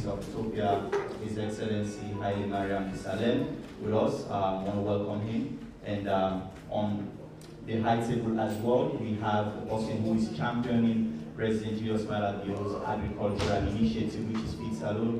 Minister of Ethiopia, His Excellency Hailemariam Desalegn, with us. I want to welcome him. And on the high table as well, we have a person who is championing President Julius Maada Bio's agricultural initiative, which is Feed Salone,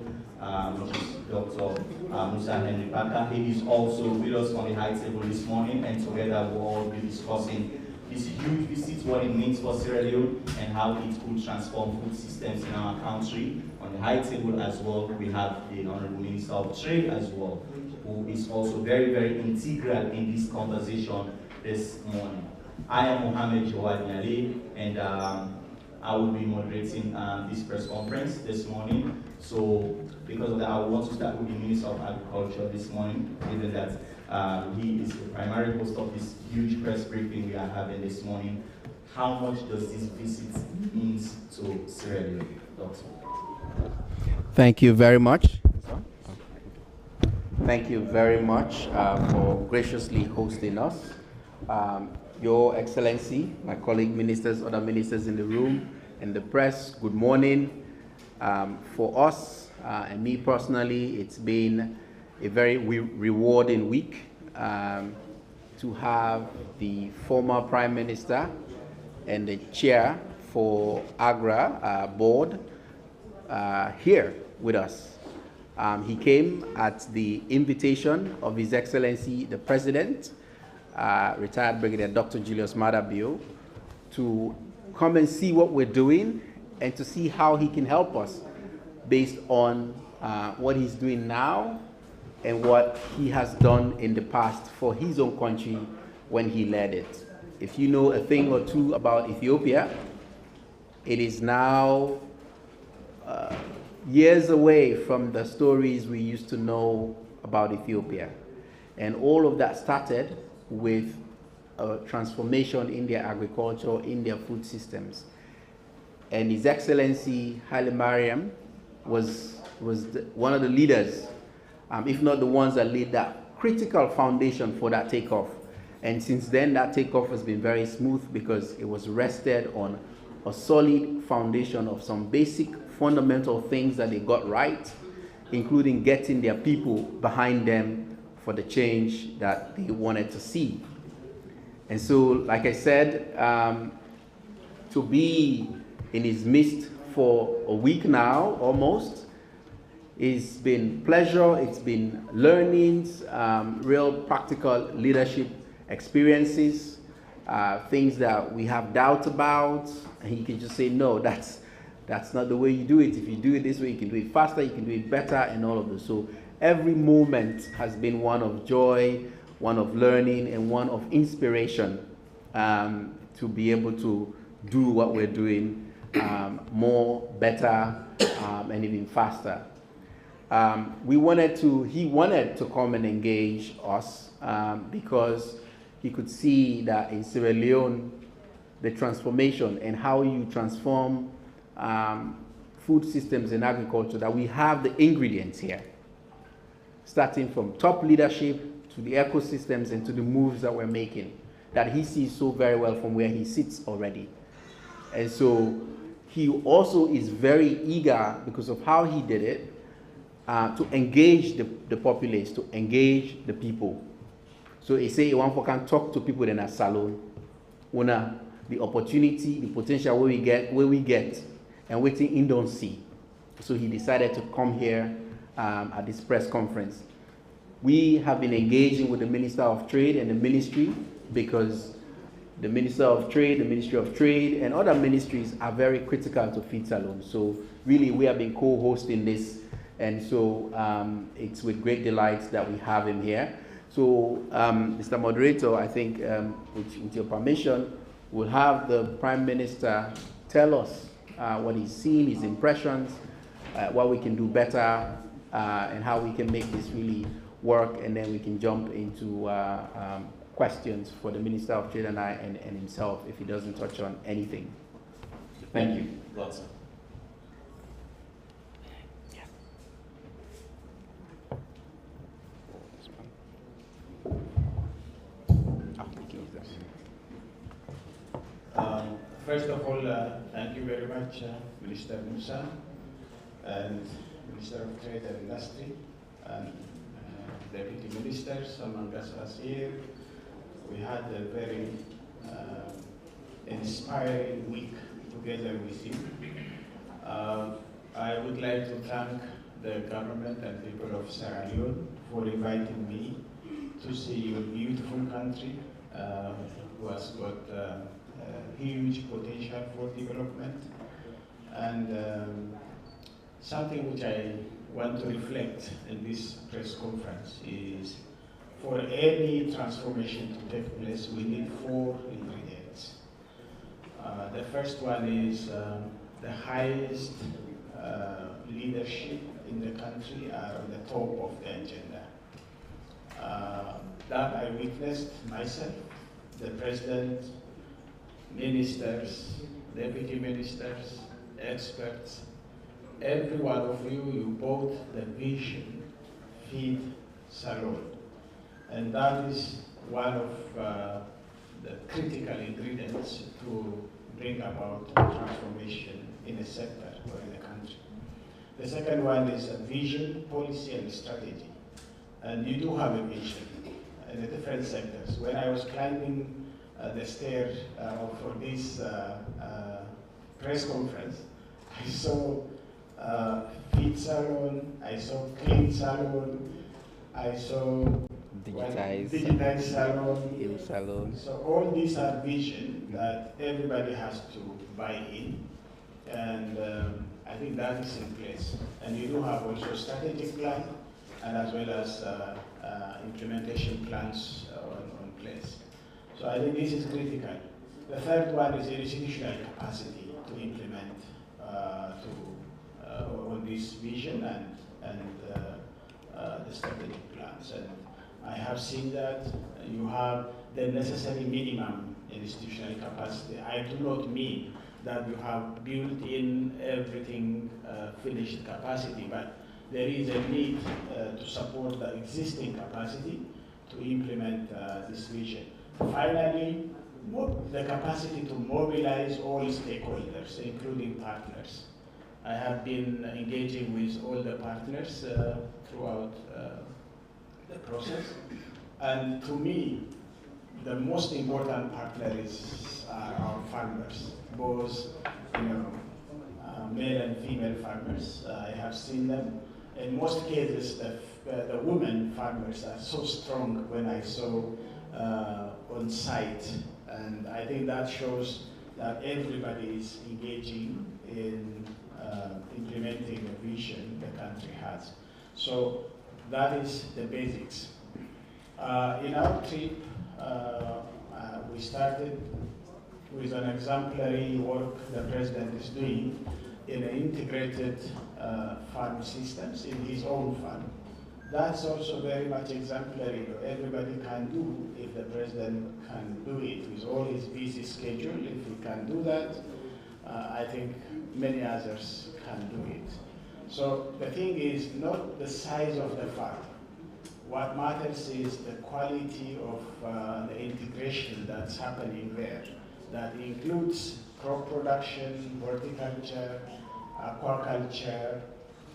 which is Dr. Musa Kpaka. He is also with us on the high table this morning, and together we'll all be discussing this huge visit, what it means for Sierra Leone, and how it could transform food systems in our country. On the high table as well, we have the Honorable Minister of Trade as well, who is also very, very integral in this conversation this morning. I am Mohamed Jawad Nyale, and I will be moderating this press conference this morning. So, because of that, I want to start with the Minister of Agriculture this morning, given that he is the primary host of this huge press briefing we are having this morning. How much does this visit mean to Sierra Leone, Doctor? Thank you very much. Thank you very much for graciously hosting us. Your Excellency, my colleague ministers, other ministers in the room, and the press, good morning. For us, and me personally, it's been a very rewarding week to have the former Prime Minister and the chair for AGRA board here with us. He came at the invitation of His Excellency, the President, retired Brigadier Dr. Julius Maada Bio, to come and see what we're doing and to see how he can help us based on what he's doing now and what he has done in the past for his own country when he led it. If you know a thing or two about Ethiopia, it is now years away from the stories we used to know about Ethiopia. And all of that started with a transformation in their agriculture, in their food systems. And His Excellency Hailemariam was one of the leaders, if not the ones that laid that critical foundation for that takeoff. And since then, that takeoff has been very smooth because it was rested on a solid foundation of some basic fundamental things that they got right, including getting their people behind them for the change that they wanted to see. And so, like I said, to be in his midst for a week now, almost, it's been pleasure, it's been learnings, real practical leadership experiences, things that we have doubts about, and he can just say, no, that's not the way you do it. If you do it this way, you can do it faster, you can do it better, and all of this. So every moment has been one of joy, one of learning, and one of inspiration to be able to do what we're doing more, better, and even faster. He wanted to come and engage us because he could see that in Sierra Leone, the transformation and how you transform food systems and agriculture, that we have the ingredients here, starting from top leadership to the ecosystems and to the moves that we're making, that he sees so very well from where he sits already. And so he also is very eager, because of how he did it, to engage the populace, to engage the people. So he say, one can talk to people in a Salone, the opportunity, the potential where we get, and waiting in don't see. So he decided to come here at this press conference. We have been engaging with the Minister of Trade and the ministry, because the Minister of Trade, the Ministry of Trade, and other ministries are very critical to Feed Salone. So really, we have been co-hosting this, and so it's with great delight that we have him here. So, Mr. Moderator, I think with your permission, we'll have the Prime Minister tell us what he's seen, his impressions, what we can do better, and how we can make this really work, and then we can jump into questions for the Minister of Trade and I and himself if he doesn't touch on anything. Thank you. Lots. First of all, thank you very much, Minister Musa. and Minister of Trade and Industry, and Deputy Ministers among us here. We had a very inspiring week together with you. I would like to thank the government and people of Sierra Leone for inviting me to see your beautiful country, who has got huge potential for development. And something which I want to reflect in this press conference is, for any transformation to take place, we need 4 ingredients. The first one is the highest leadership in the country are on the top of the agenda. That I witnessed myself, the President, ministers, deputy ministers, experts, every one of you, you bought the vision, feed Salone. And that is one of the critical ingredients to bring about transformation in a sector or in a country. The second one is a vision, policy, and strategy. And you do have a vision in the different sectors. When I was climbing the stair for this press conference, I saw feed Salone, I saw clean Salone, I saw digitized Salone. Salone. So all these are vision that everybody has to buy in, and I think that is in place. And you do have also strategic plan, and as well as implementation plans on place. So I think this is critical. The third one is institutional capacity to implement on this vision and the strategic plans. And I have seen that you have the necessary minimum institutional capacity. I do not mean that you have built in everything finished capacity, but there is a need to support the existing capacity to implement this vision. Finally, the capacity to mobilize all stakeholders, including partners. I have been engaging with all the partners throughout the process, and to me, the most important partner are our farmers, both male and female farmers. I have seen them. In most cases, the women farmers are so strong when I saw on site, and I think that shows that everybody is engaging in implementing the vision the country has. So that is the basics. In our trip, we started with an exemplary work the President is doing in an integrated farm systems in his own farm. That's also very much exemplary. Everybody can do if the President can do it with all his busy schedule. If he can do that, I think many others can do it. So the thing is not the size of the farm. What matters is the quality of the integration that's happening there. That includes crop production, horticulture, aquaculture,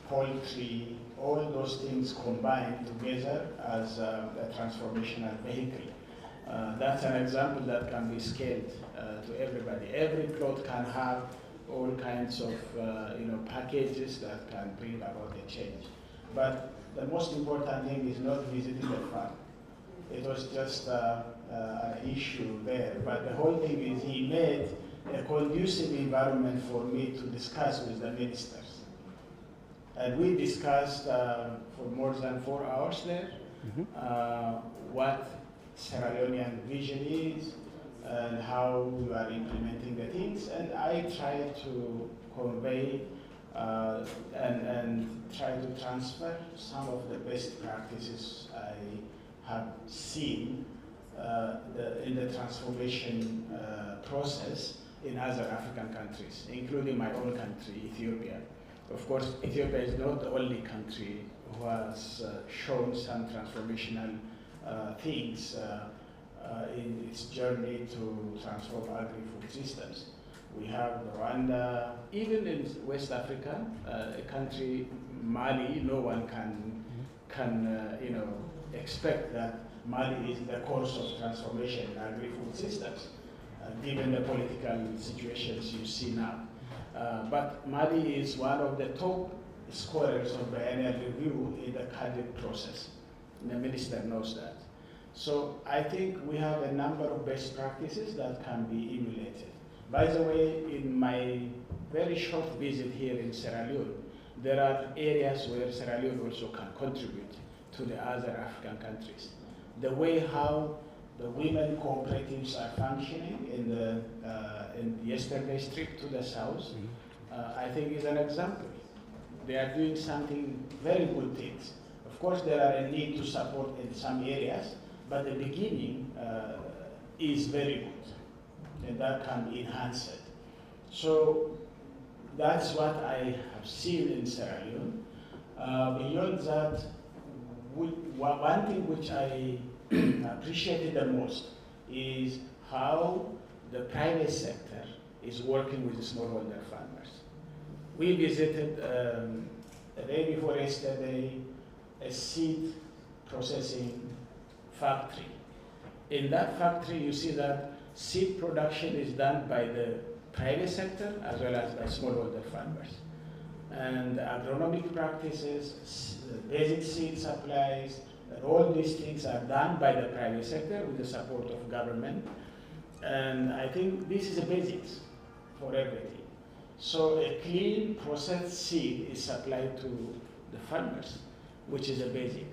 poultry, all those things combined together as a transformational vehicle. That's an example that can be scaled to everybody. Every plot can have all kinds of packages that can bring about a change. But the most important thing is not visiting the farm. It was just an issue there. But the whole thing is he made a conducive environment for me to discuss with the ministers. And we discussed for more than 4 hours there what Sierra Leonean vision is and how we are implementing the things. And I tried to convey and try to transfer some of the best practices I have seen in the transformation process in other African countries, including my own country, Ethiopia. Of course, Ethiopia is not the only country who has shown some transformational things in its journey to transform agri-food systems. we have Rwanda, even in West Africa, a country, Mali, no one can expect that Mali is the course of transformation in agri-food systems, given the political situations you see now. But Mali is one of the top scorers of the annual review in the CADID process. And the minister knows that. So I think we have a number of best practices that can be emulated. By the way, in my very short visit here in Sierra Leone, there are areas where Sierra Leone also can contribute to the other African countries. The way how the women cooperatives are functioning in yesterday's trip to the south, I think is an example. They are doing something very good things. Of course, there are a need to support in some areas, but the beginning is very good, and that can be enhanced. So that's what I have seen in Sierra Leone. Beyond that, one thing which I appreciated the most is how the private sector is working with the smallholder farmers. We visited the day before yesterday a seed processing factory. In that factory, you see that seed production is done by the private sector as well as by smallholder farmers. And agronomic practices, basic seed supplies, and all these things are done by the private sector with the support of government. And I think this is the basics for everything. So a clean processed seed is supplied to the farmers, which is a basic.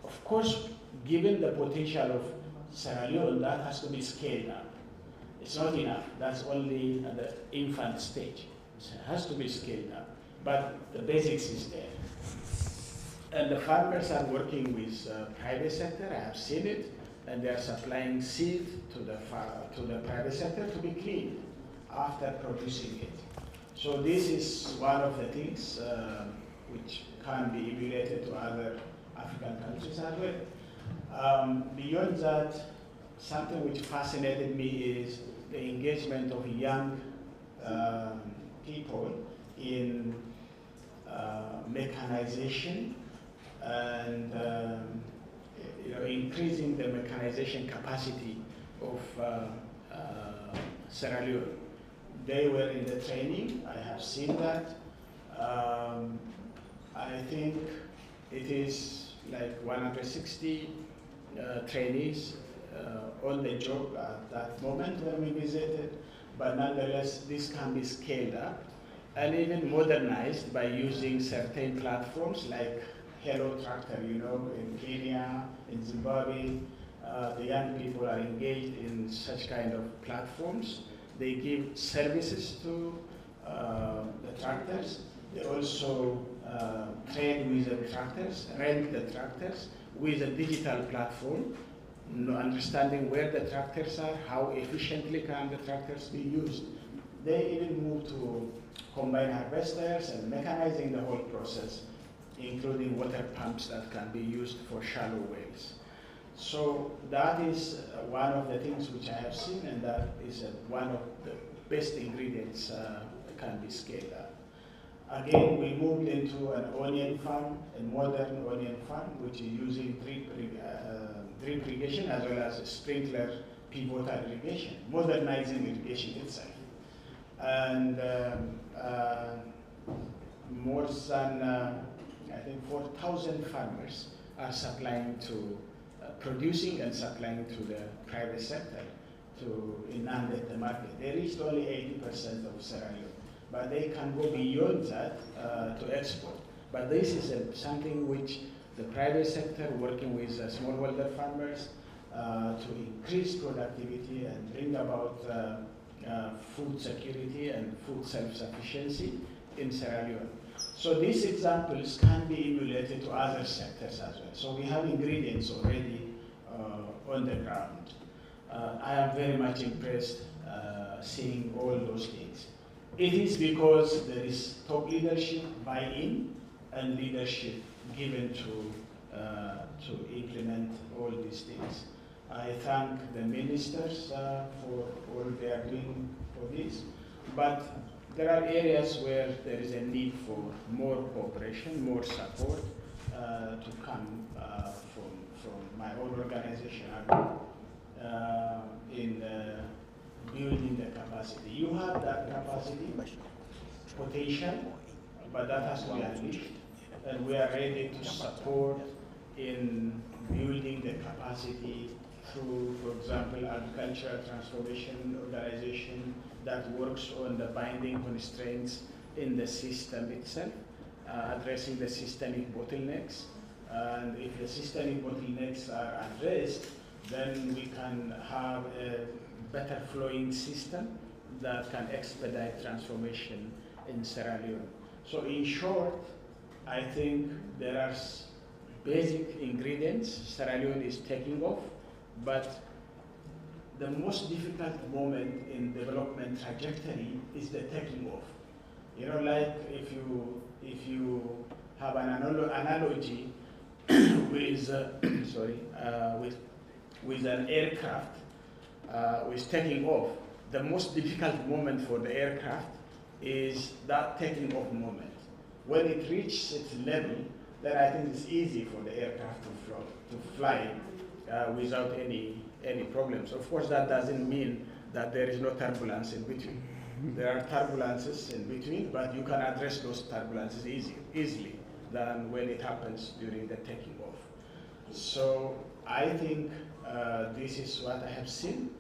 Of course, given the potential of Sierra Leone, that has to be scaled up. It's not enough. That's only at the infant stage. It has to be scaled up. But the basics is there. And the farmers are working with private sector. I have seen it. And they are supplying seed to the private sector to be cleaned after producing it. So this is one of the things which can be emulated to other African countries as well. Beyond that, something which fascinated me is the engagement of young people in mechanization and increasing the mechanization capacity of Sierra Leone. They were in the training. I have seen that. I think it is like 160 trainees on the job at that moment when we visited, but nonetheless, this can be scaled up and even modernized by using certain platforms like Hello Tractor, in Kenya, in Zimbabwe. The young people are engaged in such kind of platforms. They give services to the tractors. They also trade with the tractors, rent the tractors with a digital platform, understanding where the tractors are, how efficiently can the tractors be used. They even move to combine harvesters and mechanizing the whole process, including water pumps that can be used for shallow wells. So that is one of the things which I have seen, and that is one of the best ingredients that can be scaled up. Again, we moved into an onion farm, a modern onion farm, which is using drip irrigation as well as sprinkler pivotal irrigation, modernizing irrigation itself. And more than, I think, 4,000 farmers are supplying to, producing and supplying to the private sector to inundate the market. They reached only 80% of Sierra Leone, but they can go beyond that to export. But this is something which the private sector, working with smallholder farmers, to increase productivity and bring about food security and food self-sufficiency in Sierra Leone. So these examples can be emulated to other sectors as well. So we have ingredients already on the ground. I am very much impressed seeing all those things. It is because there is top leadership buy-in and leadership given to implement all these things. I thank the ministers for all they are doing for this. But there are areas where there is a need for more cooperation, more support to come from my own organization in building the capacity. You have that capacity, potential, but that has to be unleashed. And we are ready to support in building the capacity through, for example, agricultural transformation organization that works on the binding constraints in the system itself, addressing the systemic bottlenecks. And if the systemic bottlenecks are addressed, then we can have a better flowing system that can expedite transformation in Sierra Leone. So in short, I think there are basic ingredients Sierra Leone is taking off, but the most difficult moment in development trajectory is the taking off. You know, like if you have an analogy with with an aircraft with taking off, the most difficult moment for the aircraft is that taking off moment. When it reaches its level, then I think it's easy for the aircraft to fly without any problems. Of course, that doesn't mean that there is no turbulence in between. There are turbulences in between, but you can address those turbulences easily than when it happens during the taking off. So I think this is what I have seen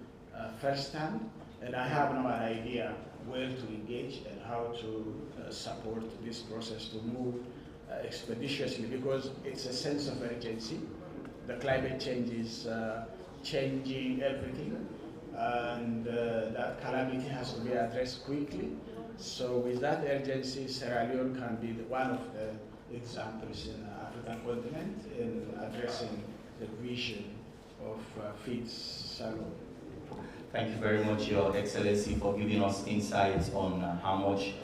firsthand, and I have no idea where to engage and how to support this process to move expeditiously, because it's a sense of urgency. The climate change is changing everything, and that calamity has to be addressed quickly. So with that urgency, Sierra Leone can be one of the examples in the African continent in addressing the vision of Feed Salone. Thank you very much, Your Excellency, for giving us insights on how much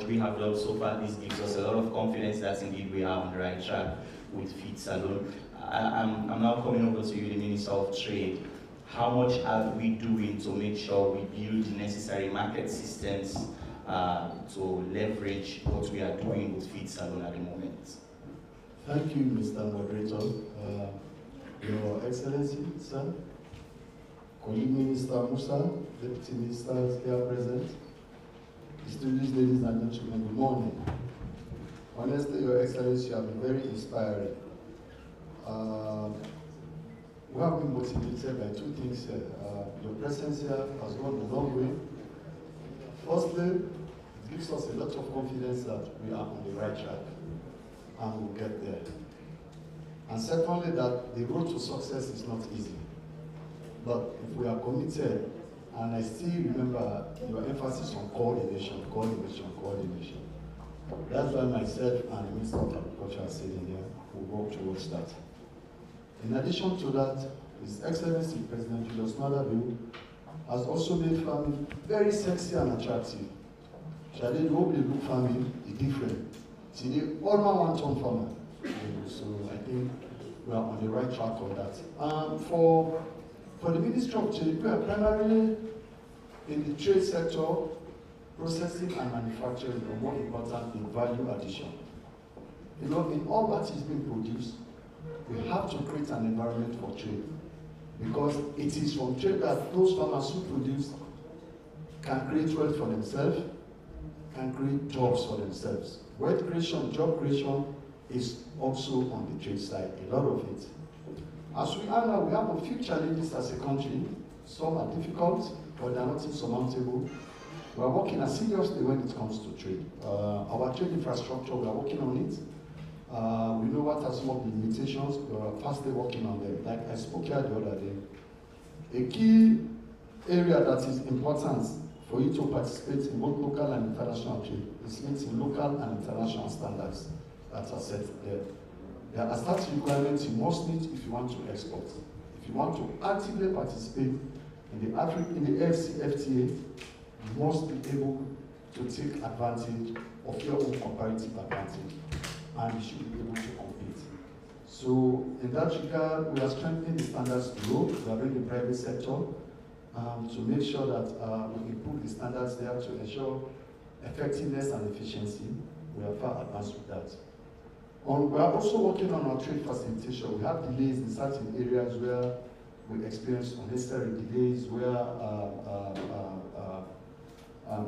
we have done so far. This gives us a lot of confidence that indeed we are on the right track with Feed Salone. I'm now coming over to you, the Minister of Trade. How much are we doing to make sure we build the necessary market systems to leverage what we are doing with Feed Salone at the moment? Thank you, Mr. Moderator. Your Excellency, sir, colleague Minister Musa, Deputy Ministers here present, distinguished ladies and gentlemen, good morning. Honestly, Your Excellency, you have been very inspiring. We have been motivated by two things here. Your presence here has gone a long way. Firstly, it gives us a lot of confidence that we are on the right track and we'll get there. And secondly, that the road to success is not easy. But if we are committed, and I still remember your emphasis on coordination, coordination, coordination. That's why myself and the Minister of Agriculture are sitting here, will work towards that. In addition to that, His Excellency President Julius Malema has also made farming very sexy and attractive. Today, the whole look farming is different. Today, all man want on farmer. So I think we are on the right track on that. For the Ministry of Trade, we are primarily in the trade sector, processing and manufacturing are more important in value addition. You know, in all that is being produced, we have to create an environment for trade, because it is from trade that those farmers who produce can create wealth for themselves, can create jobs for themselves. Wealth creation, job creation is also on the trade side, a lot of it. As we are now, we have a few challenges as a country. Some are difficult, but they are not insurmountable. We are working seriously when it comes to trade. Our trade infrastructure, we are working on it. We know what are some of the limitations. We are fastly working on them. Like I spoke here the other day, a key area that is important for you to participate in both local and international trade is meeting local and international standards that are set there. There are certain requirements you must meet if you want to export. If you want to actively participate in the FTA, you must be able to take advantage of your own comparative advantage, and you should be able to compete. So in that regard, we are strengthening the standards to grow. We are bringing the private sector. to make sure that we improve the standards there to ensure effectiveness and efficiency. We are far advanced with that. We are also working on our trade facilitation. We have delays in certain areas where we experience unnecessary delays, where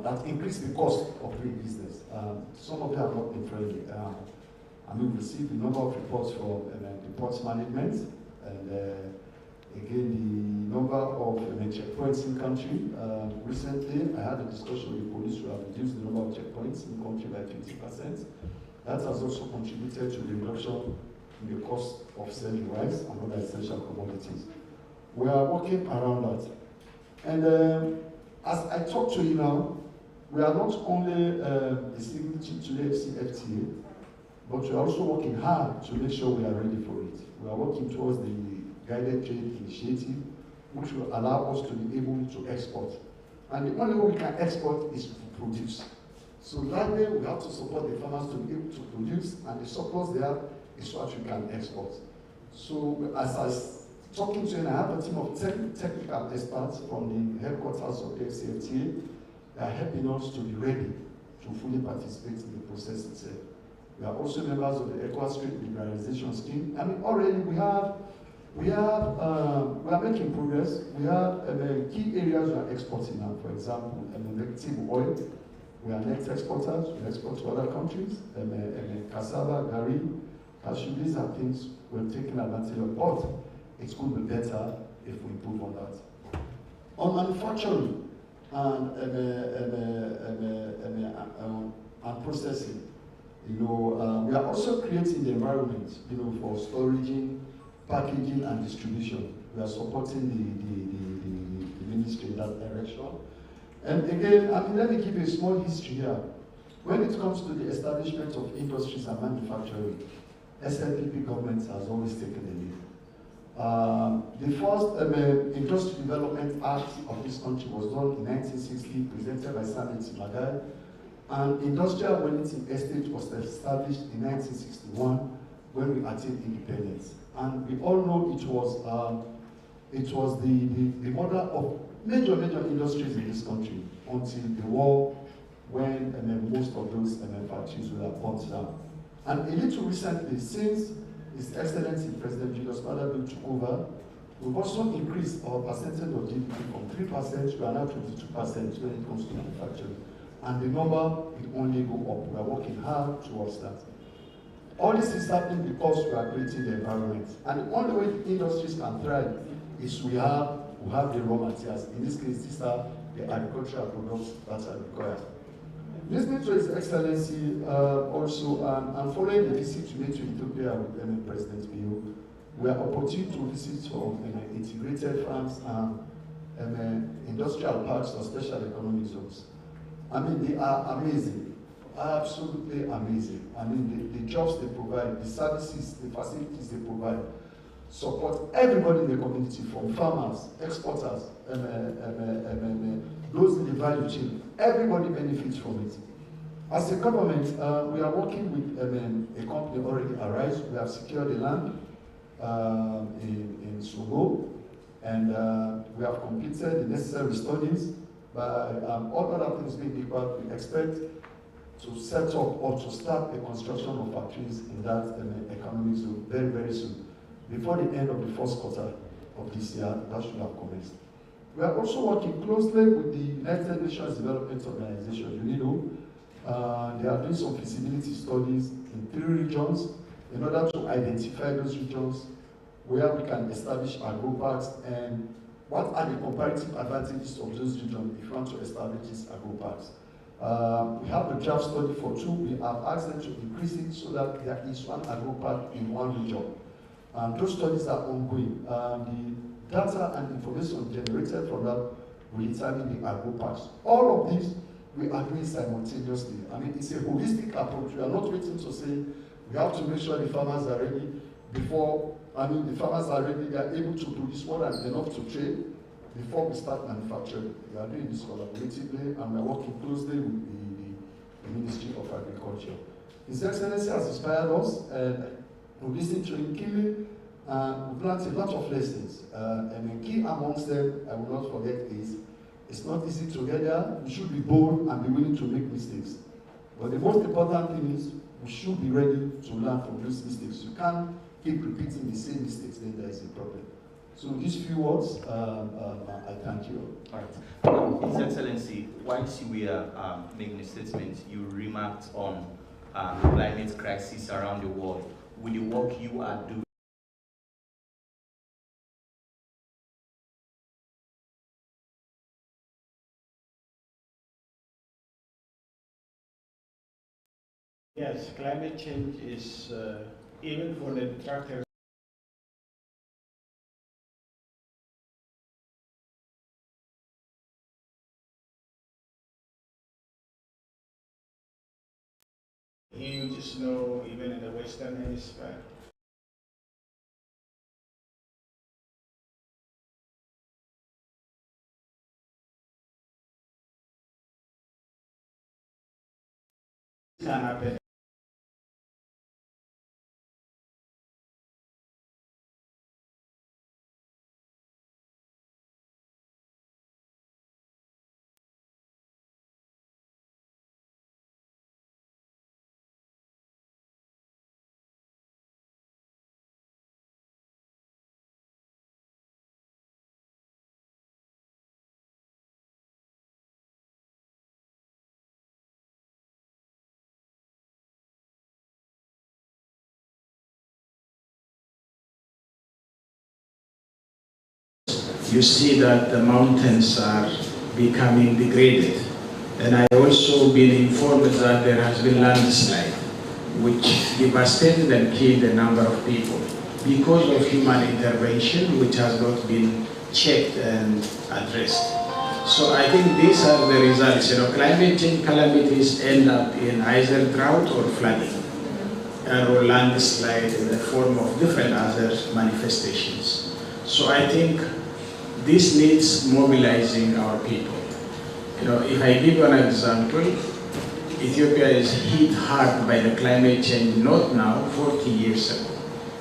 that increase the cost of doing business. Some of them have not been friendly. We've received a number of reports from the ports management, and again, the number of checkpoints in country. Recently, I had a discussion with police who have reduced the number of checkpoints in country by 20%. That has also contributed to the reduction in the cost of selling rice and other essential commodities. We are working around that. And as I talk to you now, we are not only a signatory to the FCFTA, but we are also working hard to make sure we are ready for it. We are working towards the guided trade initiative, which will allow us to be able to export. And the only way we can export is to produce. So that way we have to support the farmers to be able to produce, and the surplus there is what we can export. So as I was talking to you, and I have a team of technical experts from the headquarters of the FCFTA that are helping us to be ready to fully participate in the process itself. We are also members of the ECOWAS Trade Liberalization Scheme. I mean, already we are making progress. We have key areas we are exporting now. For example, vegetable oil. We are net exporters. We export to other countries. Cassava, gari, cashew. These are things we're taking advantage of. But it could be better if we improve on that. On manufacturing and processing, we are also creating the environment, for storage, packaging, and distribution. We are supporting the ministry in that direction. And again, let me give you a small history here. When it comes to the establishment of industries and manufacturing, SLPP government has always taken the lead. The first Industrial Development Act of this country was done in 1960, presented by Salone and Industrial Wellington Estate was established in 1961 when we attained independence. And we all know it was the mother of major industries in this country until the war, when most of those factories were burnt down. And a little recently, since His Excellency President Julius Malema took over, we've also increased our percentage of GDP from 3% to another 22% when it comes to manufacturing. And the number will only go up. We are working hard towards that. All this is happening because we are creating the environment. And the only way the industries can thrive is we have the raw materials. In this case, these are the agricultural products that are required. Listening to His Excellency also, and following the visit we made to Ethiopia with President Bio, we are opportune to visit from integrated farms and industrial parks or special economic zones. I mean, they are amazing, absolutely amazing. I mean, the jobs they provide, the services, the facilities they provide, support everybody in the community, from farmers, exporters, those in the value chain. Everybody benefits from it. As a government, we are working with a company already Arise. We have secured the land in Sogo, and we have completed the necessary studies. By all other things being equal, we expect to set up or to start the construction of factories in that economic zone very, very soon. Before the end of the first quarter of this year, that should have commenced. We are also working closely with the United Nations Development Organization, they are doing some feasibility studies in 3 regions in order to identify those regions where we can establish agro parks, and what are the comparative advantages of those regions if you want to establish these agro parks. We have a draft study for 2. We have asked them to increase it so that there is 1 agro park in 1 region. Those studies are ongoing. The data and information generated from that will determine the agro parks. All of these we are doing simultaneously. I mean, it's a holistic approach. We are not waiting to say we have to make sure the farmers are ready before. The farmers are ready, they are able to produce more than enough to trade before we start manufacturing. We are doing this collaboratively, and we are working closely with the Ministry of Agriculture. His Excellency has inspired us, and we listen to him keenly. We've learned a lot of lessons, and the key amongst them, I will not forget, is it's not easy together. We should be bold and be willing to make mistakes. But the most important thing is we should be ready to learn from those mistakes. You can't keep repeating the same mistakes, then there is a problem. So these few words, I thank you. All right. His Excellency, whilst you were making a statement, you remarked on the climate crisis around the world. With the work you are doing, yes, climate change is, even for the detractors, you just know, even in the Western Hemisphere, can happen. You see that the mountains are becoming degraded. And I also been informed that there has been landslide, which devastated and killed a number of people because of human intervention, which has not been checked and addressed. So I think these are the results. Climate change calamities end up in either drought or flooding, or landslide in the form of different other manifestations. So I think this needs mobilizing our people. If I give you an example, Ethiopia is hit hard by the climate change, not now, 40 years ago.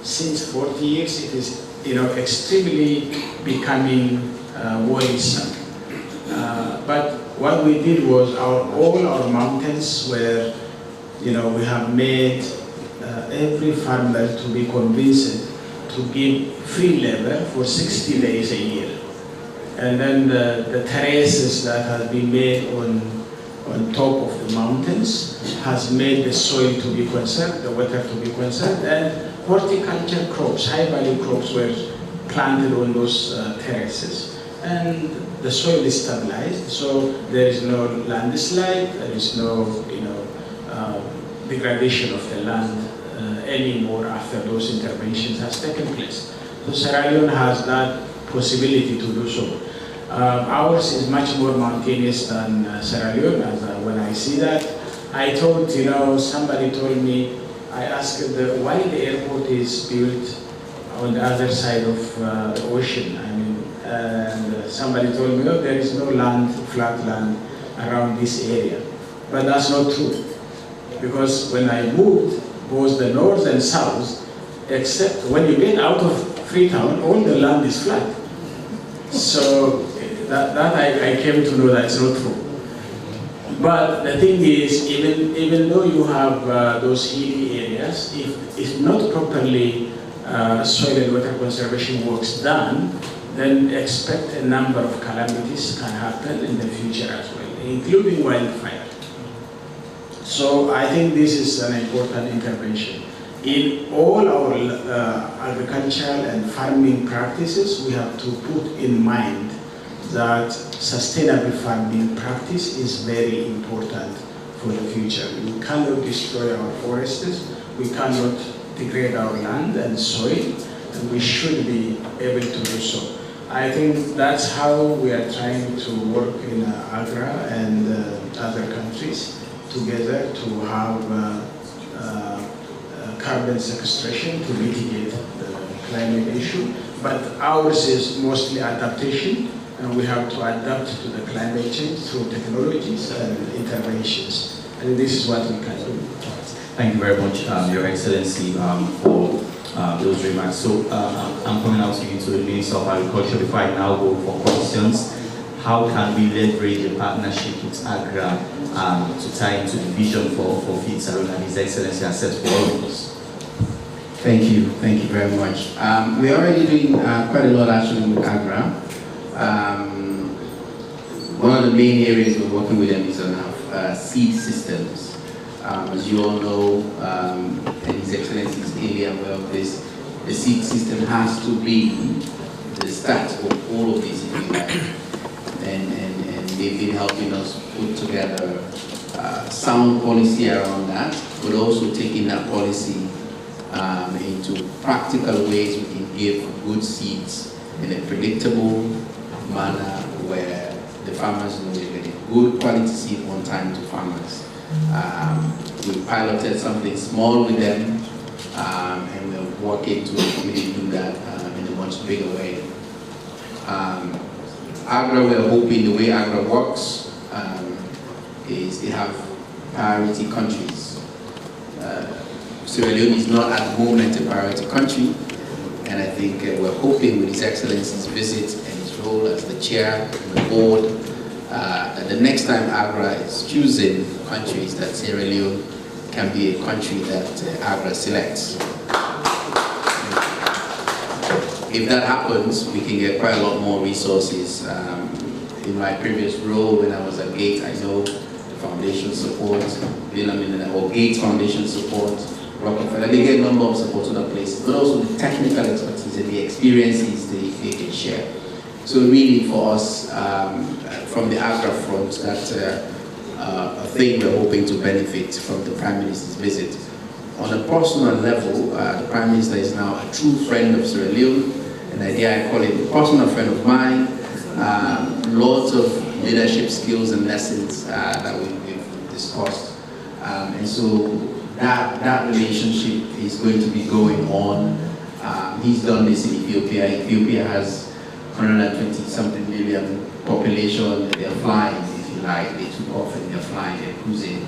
Since 40 years, it is extremely becoming worrisome. But what we did was all our mountains were, we have made every farmer to be convinced to give free labor for 60 days a year. And then the terraces that have been made on top of the mountains has made the soil to be conserved, the water to be conserved, and horticulture crops, high-value crops were planted on those terraces. And the soil is stabilized, so there is no landslide, there is no degradation of the land anymore after those interventions has taken place. So Sierra Leone has that possibility to do so. Ours is much more mountainous than Sierra Leone. When I see that, I thought, somebody told me, I asked why the airport is built on the other side of the ocean. And somebody told me, there is no land, flat land around this area. But that's not true. Because when I moved, both the north and south, except when you get out of Freetown, all the land is flat. So that I came to know that it's not true. But the thing is, even though you have those hilly areas, if not properly soil and water conservation works done, then expect a number of calamities can happen in the future as well, including wildfire. So I think this is an important intervention. In all our agricultural and farming practices, we have to put in mind that sustainable farming practice is very important for the future. We cannot destroy our forests, we cannot degrade our land and soil, and we should be able to do so. I think that's how we are trying to work in AGRA and other countries together to have carbon sequestration to mitigate the climate issue. But ours is mostly adaptation, and we have to adapt to the climate change through technologies and interventions. And this is what we can do. Thank you very much, Your Excellency, for those remarks. So I'm coming out to you, to the Minister of Agriculture, before I now go for questions. How can we leverage a partnership with AGRA to tie into the vision for Feed Salone and His Excellency has set for all of us? Thank you very much. We're already doing quite a lot actually with AGRA. One of the main areas we're working with them is on our seed systems. As you all know, and His Excellency is clearly aware of this, the seed system has to be the start of all of this, if you like. And they've been helping us put together sound policy around that, but also taking that policy into practical ways we can give good seeds in a predictable manner where the farmers know they're getting good quality seed on time to farmers. We piloted something small with them, and we're working to really do that in a much bigger way. AGRA, we're hoping the way AGRA works is they have priority countries. Sierra Leone is not at the moment a priority country, and I think we're hoping with His Excellency's visit and his role as the chair of the board, that the next time AGRA is choosing countries, that Sierra Leone can be a country that AGRA selects. If that happens, we can get quite a lot more resources. In my previous role when I was at GATE, I know the foundation support, or GATE Foundation support, Rockefeller, they get a number of support to other places, but also the technical expertise and the experiences they can share. So really for us, from the AGRA front, that's a thing we're hoping to benefit from the Prime Minister's visit. On a personal level, the Prime Minister is now a true friend of Sierra Leone, and I call him a personal friend of mine. Lots of leadership skills and lessons that we've discussed. And so that relationship is going to be going on. He's done this in Ethiopia. Ethiopia has 120-something million population. They're flying, if you like. They took off and they're flying, they're cruising.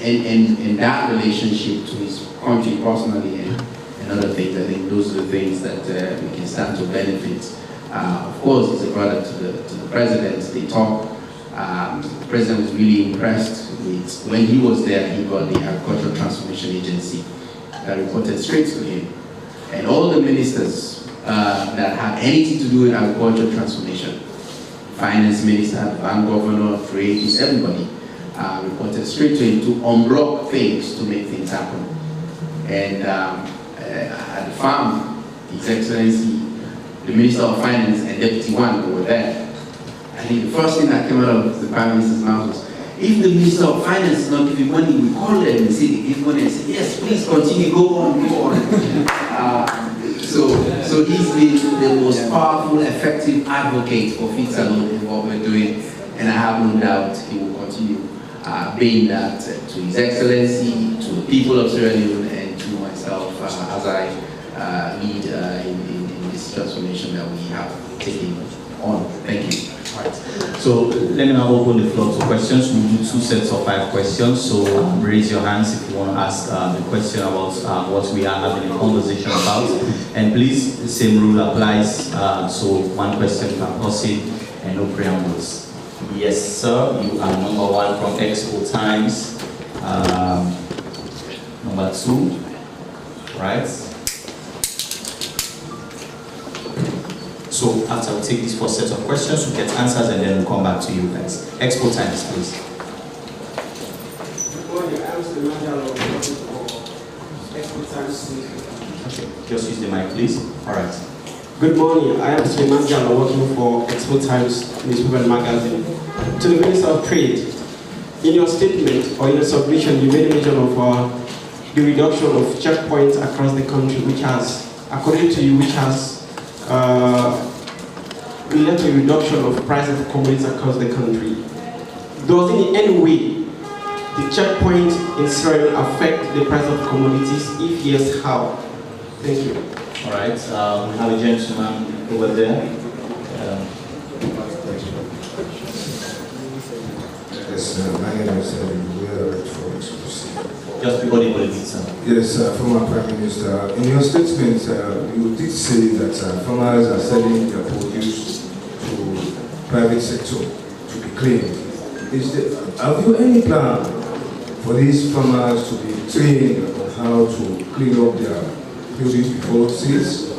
And that relationship to his country personally and other things, I think those are the things that we can stand to benefit. Of course, he's a brother to the president. They talk. The president was really impressed with, when he was there, he got the Agricultural Transformation Agency that reported straight to him. And all the ministers that have anything to do with agricultural transformation, finance minister, the bank governor, trade, everybody, reported straight to him to unblock things to make things happen. And at the farm, His Excellency, the Minister of Finance and Deputy One were there. I think the first thing that came out of the Prime Minister's mouth was, if the Minister of Finance is not giving money, we call them and say they give money and say, yes, please continue, go on, go on. So he's been the most powerful, effective advocate for Feed Salone in what we're doing, and I have no doubt he will continue being that to His Excellency, to the people of Sierra Leone, and to myself as I lead in this transformation that we have taken on. Thank you. Right. So let me now open the floor to questions. We'll do 2 sets of 5 questions. So raise your hands if you want to ask the question about what we are having a conversation about. And please, the same rule applies. So 1 question per person and no preambles. Yes, sir. You are number 1 from Expo Times. Number 2, right? So after we take this first set of questions, we'll get answers and then we'll come back to you guys. Expo Times, please. Good morning. I'm Hailemariam Desalegn Boshe, Expo Times. Okay, just use the mic, please. All right. Good morning. I am Hailemariam working for Expo Times newspaper and magazine. To the Minister of Trade, in your statement or in your submission, you made mention of the reduction of checkpoints across the country, which has, according to you, which has led to a reduction of price of commodities across the country. Does it in any way the checkpoint in Sierra Leone affect the price of commodities? If yes, how? Thank you. All right. We have a gentleman over there. Yes, my name is for exclusive. Just be audible a bit, sir. Yes, former Prime Minister, in your statement, you did say that farmers are selling their produce to private sector to be cleaned. Have you any plan for these farmers to be trained on how to clean up their produce before sales?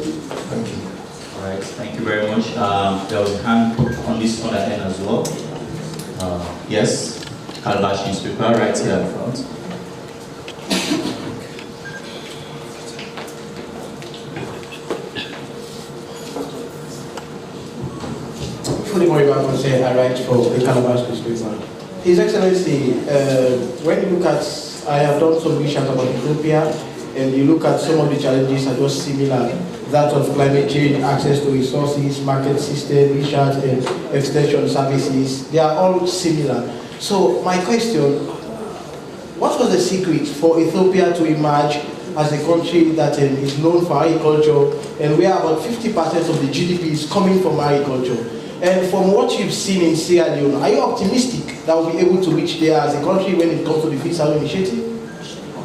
Thank you. All right, thank you very much. There was a hand on this other end as well. Yes, Calabash newspaper right here in front. I write for the Calabash newspaper. His Excellency, when you look at, I have done some research about Ethiopia, and you look at some of the challenges are just similar. That of climate change, access to resources, market system, research and extension services, they are all similar. So my question, what was the secret for Ethiopia to emerge as a country that is known for agriculture, and where about 50% of the GDP is coming from agriculture? And from what you've seen in Sierra Leone, are you optimistic that we'll be able to reach there as a country when it comes to the Feed Salone initiative?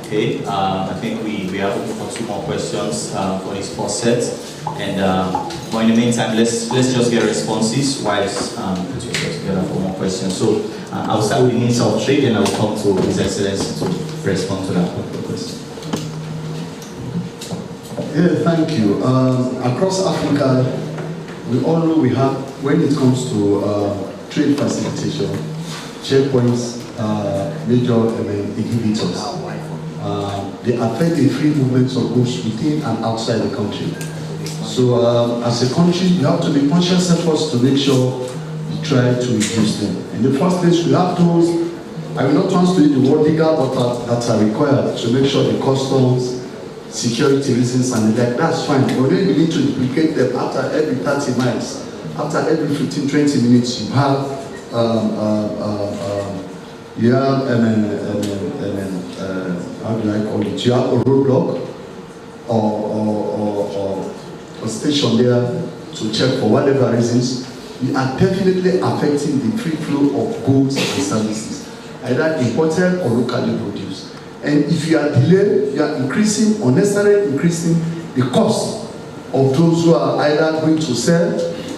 Okay, I think we have for 2 more questions for this first set. And but in the meantime, let's just get responses whilst put yourself together for more questions. So I'll start with the Minister of Trade, and I'll come to His Excellency to respond to that question. Yeah, thank you. Across Africa, we all know we have, when it comes to trade facilitation, checkpoints, major inhibitors. They affect the free movements of goods within and outside the country. So as a country, you have to make conscious efforts to make sure you try to reduce them. In the first place, we have those, I will not translate the word legal, but that are required to make sure the customs, security reasons and like, that's fine. But then you need to duplicate them after every 30 miles. After every 15, 20 minutes, you have how do I call it? You have a roadblock or a station there to check for whatever reasons. You are definitely affecting the free flow of goods and services, either imported or locally produced. And if you are delayed, you are unnecessarily increasing the cost of those who are either going to sell,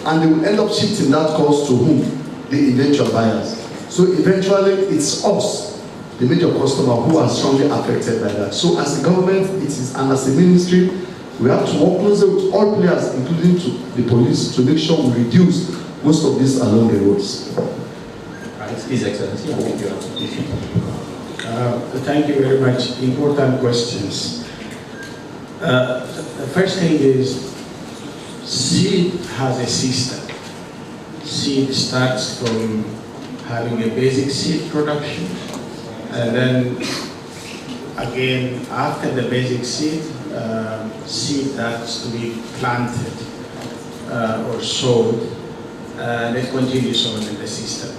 and they will end up shifting that cost to whom? The eventual buyers. So eventually, it's us, the major customer, who are strongly affected by that. So as a government, and as a ministry, we have to work closely with all players, including the police, to make sure we reduce most of this along the roads. Right, His Excellency, I think you have to thank you very much. Important questions. The first thing is, seed has a system. Seed starts from having a basic seed production, and then again, after the basic seed, seed has to be planted or sowed, and it continues on in the system.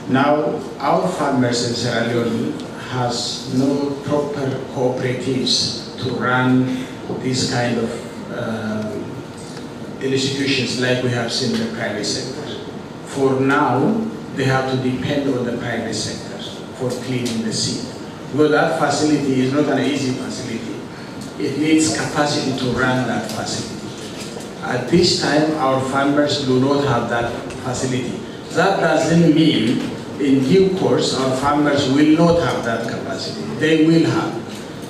Now, our farmers in Sierra Leone has no proper cooperatives to run this kind of institutions like we have seen in the private sector. For now, they have to depend on the private sector for cleaning the seed. Well, that facility is not an easy facility. It needs capacity to run that facility. At this time, our farmers do not have that facility. That doesn't mean in due course our farmers will not have that capacity. They will have.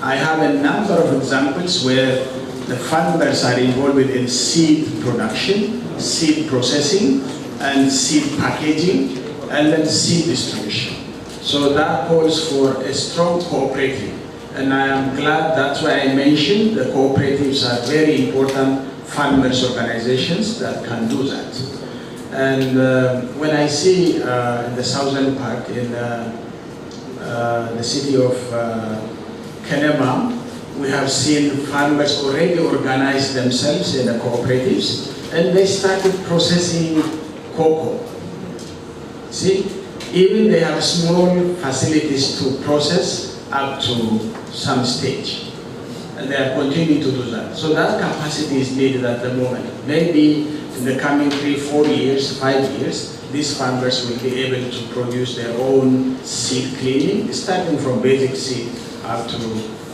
I have a number of examples where the farmers are involved in seed production, seed processing, and seed packaging, and then seed distribution. So that calls for a strong cooperative. And I am glad, that's why I mentioned the cooperatives are very important farmers organizations that can do that. And when I see in the southern part, in the city of Kenema, we have seen farmers already organize themselves in the cooperatives, and they started processing cocoa. See, even they have small facilities to process up to some stage, and they are continuing to do that. So that capacity is needed at the moment. Maybe in the coming 3, 4 years, 5 years, these farmers will be able to produce their own seed cleaning, starting from basic seed up to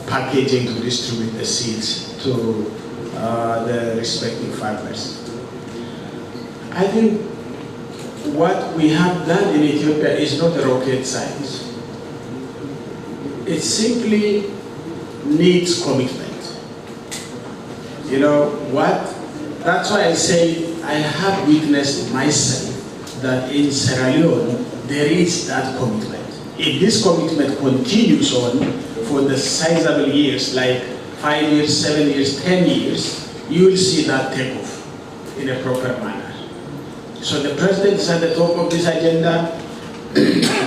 packaging to distribute the seeds to the respective farmers. I think what we have done in Ethiopia is not rocket science. It simply needs commitment. You know what? That's why I say I have witnessed myself that in Sierra Leone there is that commitment. If this commitment continues on for the sizable years, like 5 years, 7 years, 10 years, you will see that take off in a proper manner. So the president is at the top of this agenda.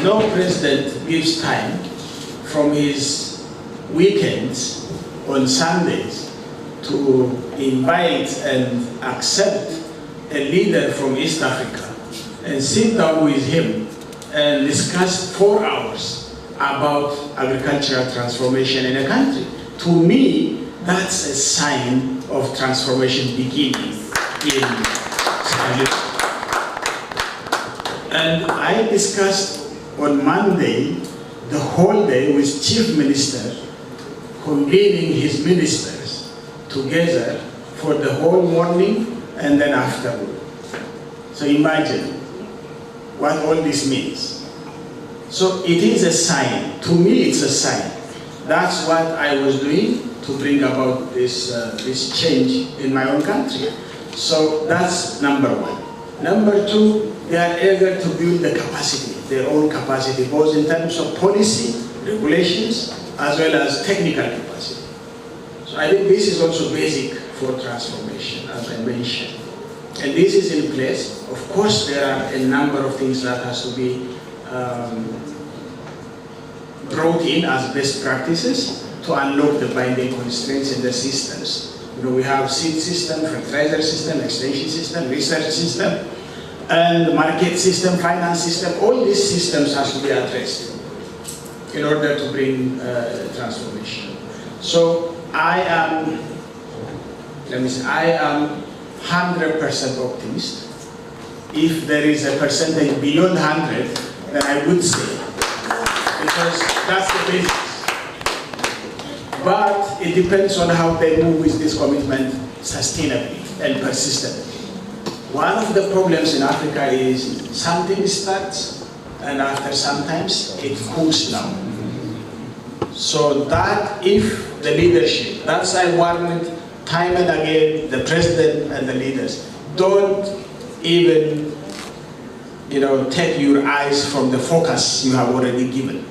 No president gives time from his weekends on Sundays to invite and accept a leader from East Africa and sit down with him and discuss 4 hours about agricultural transformation in a country. To me, that's a sign of transformation beginning in Sierra Leone. And I discussed on Monday the whole day with Chief Minister, convening his ministers together for the whole morning and then afternoon. So imagine what all this means. So it is a sign. To me, it's a sign. That's what I was doing to bring about this, this change in my own country. So that's number one. Number two, they are eager to build the capacity, their own capacity, both in terms of policy, regulations, as well as technical capacity. So I think this is also basic for transformation, as I mentioned. And this is in place. Of course, there are a number of things that has to be brought in as best practices to unlock the binding constraints in the systems. You know, we have seed system, fertilizer system, extension system, research system, and market system, finance system. All these systems has to be addressed in order to bring transformation. So I am, let me say, I am 100% optimist. If there is a percentage beyond 100, then I would say, because that's the basis. But it depends on how they move with this commitment sustainably and persistently. One of the problems in Africa is something starts and after sometimes it cools down. So that if the leadership, that's I warned time and again the president and the leaders, don't even take your eyes from the focus you have already given.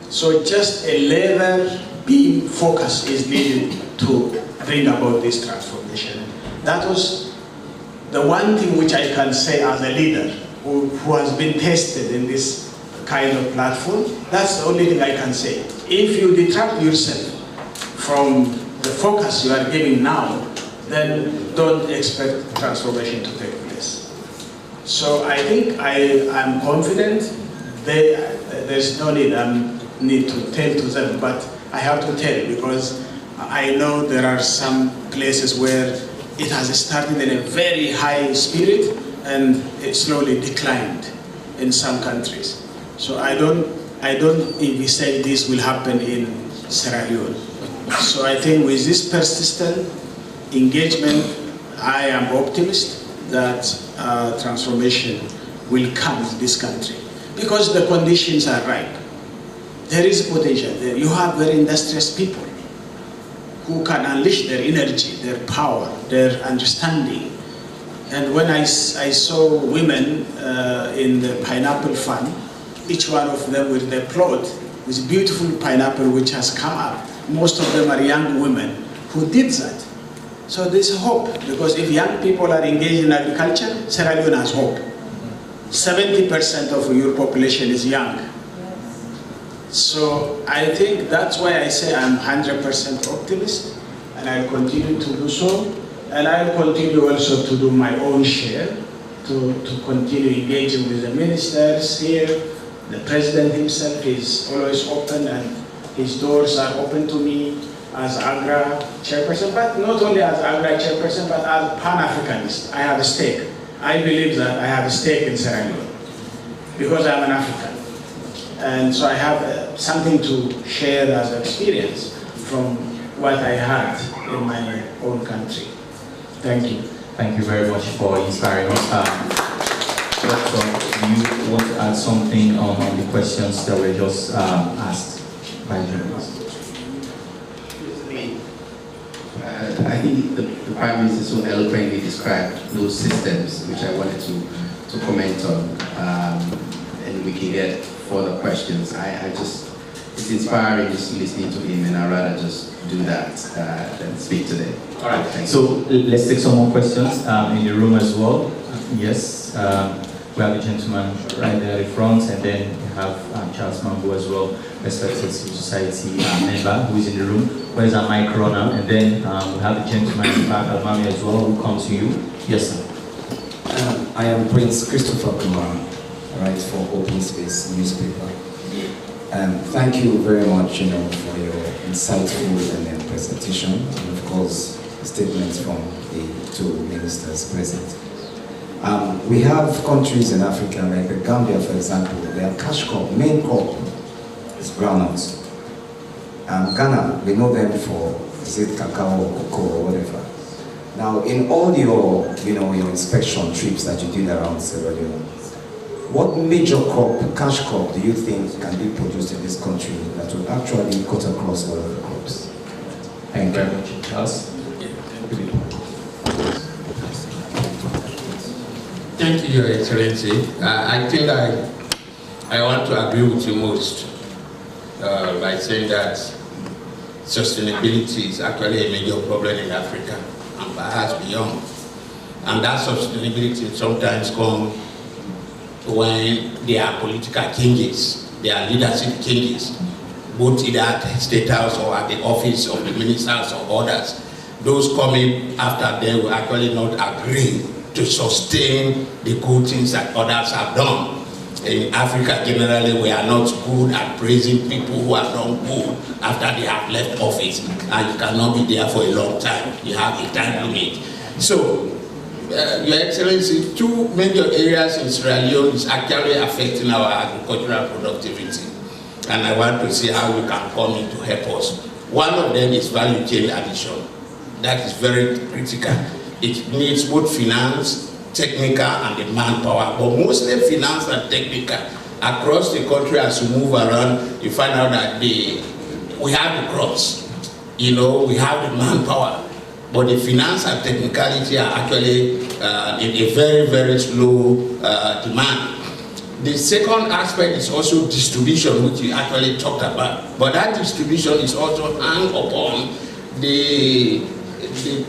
So just a level beam focus is needed to bring about this transformation. That was the one thing which I can say as a leader who has been tested in this kind of platform. That's the only thing I can say. If you detract yourself from the focus you are giving now, then don't expect transformation to take place. So I think I'm confident. There's no need to tell to them, but I have to tell because I know there are some places where it has started in a very high spirit and it slowly declined in some countries. So I don't envisage this will happen in Sierra Leone. So I think with this persistent engagement, I am optimist that transformation will come in this country because the conditions are right. There is potential there. You have very industrious people who can unleash their energy, their power, their understanding. And when I saw women in the pineapple farm, each one of them with their plot with beautiful pineapple which has come up. Most of them are young women who did that. So there's hope, because if young people are engaged in agriculture, Sierra Leone has hope. 70% of your population is young. So I think that's why I say I'm 100% optimist, and I'll continue to do so. And I'll continue also to do my own share, to continue engaging with the ministers here. The president himself is always open, and his doors are open to me as AGRA chairperson, but not only as AGRA chairperson, but as Pan-Africanist. I have a stake. I believe that I have a stake in Sierra Leone because I'm an African. And so I have something to share as experience from what I had in my own country. Thank you. Thank you very much for inspiring us. Doctor, do you want to add something on the questions that were just asked by journalists? I think the Prime Minister so eloquently described those systems, which I wanted to comment on, and we can get further questions. It's inspiring just listening to him, and I'd rather just do that than speak today. All right, so let's take some more questions in the room as well. Yes, we have a gentleman right there at the front, and then we have Charles Mambo as well, respected civil society member who is in the room. Where's our mic runner? And then we have a gentleman in the back, Almami as well, who comes to you. Yes, sir. I am Prince Christopher Kumar, right, for Open Space newspaper. Thank you very much, for your insightful and presentation, and of course, statements from the two ministers present. We have countries in Africa, like the Gambia, for example, their cash crop, main crop, is groundnuts. Ghana, we know them for, is it cacao or cocoa or whatever. Now, in all your, your inspection trips that you did around Sierra Leone, what major crop, cash crop, do you think can be produced in this country that will actually cut across all of the crops? Thank you very much, Charles. Thank you, Your Excellency. I think I want to agree with you most by saying that sustainability is actually a major problem in Africa and perhaps beyond. And that sustainability sometimes comes when there are political changes, there are leadership changes, both either at the State House or at the office of the ministers or others. Those coming after them will actually not agree to sustain the good things that others have done. In Africa, generally, we are not good at praising people who have done good after they have left office, and you cannot be there for a long time. You have a time limit. So, Your Excellency, two major areas in Sierra Leone is actually affecting our agricultural productivity, and I want to see how we can come in to help us. One of them is value chain addition. That is very critical. It needs both finance, technical, and the manpower, but mostly finance and technical. Across the country, as you move around, you find out that we have the crops, we have the manpower, but the finance and technicality are actually in a very, very slow demand. The second aspect is also distribution, which we actually talked about, but that distribution is also hung upon the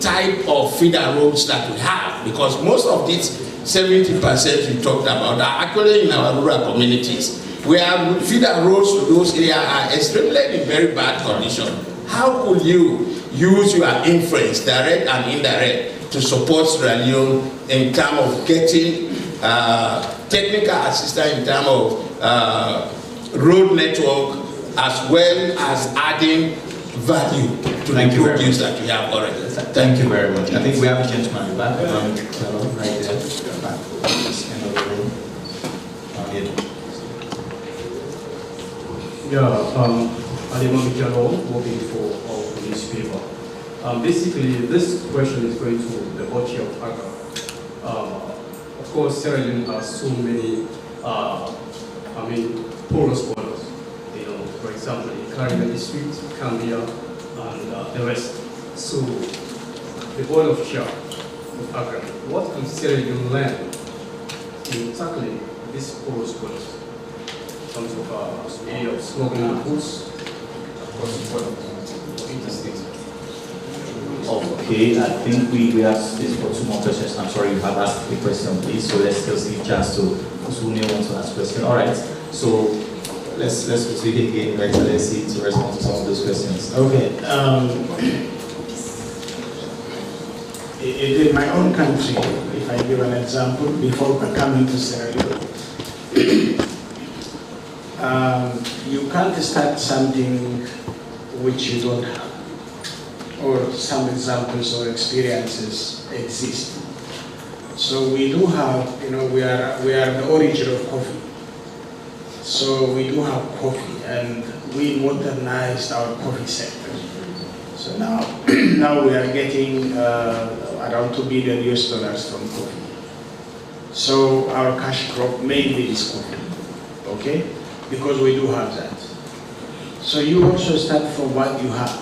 type of feeder roads that we have, because most of these 70% you talked about are actually in our rural communities, where feeder roads to those areas are extremely in very bad condition. How could you use your influence, direct and indirect, to support Sierra Leone in terms of getting technical assistance, in terms of road network, as well as adding value to the produce that we have already? Thank you very much. I think we have a gentleman in the back, right there. Hailemariam working for our newspaper. Basically, this question is going to the body of AGRA. Of course, Sierra Leone has so many, porous borders. For example, in Caribbean District, Cambia, and the rest. So, the board of chair of AGRA, what can Sierra Leone learn in tackling these porous borders? In terms of area of smuggling goods across the border or interstate. Okay, I think we have space for two more questions. I'm sorry, you have asked the question, please. So let's just give a chance to those who may want to ask questions. All right. So let's proceed again, right? Let's see to respond to some of those questions. Okay. In my own country, if I give an example, before coming to Sierra Leone, you can't start something which you don't have, or some examples or experiences exist. So we do have, we are the origin of coffee. So we do have coffee, and we modernized our coffee sector. So now, now we are getting around $2 billion from coffee. So our cash crop mainly is coffee, okay? Because we do have that. So you also start from what you have.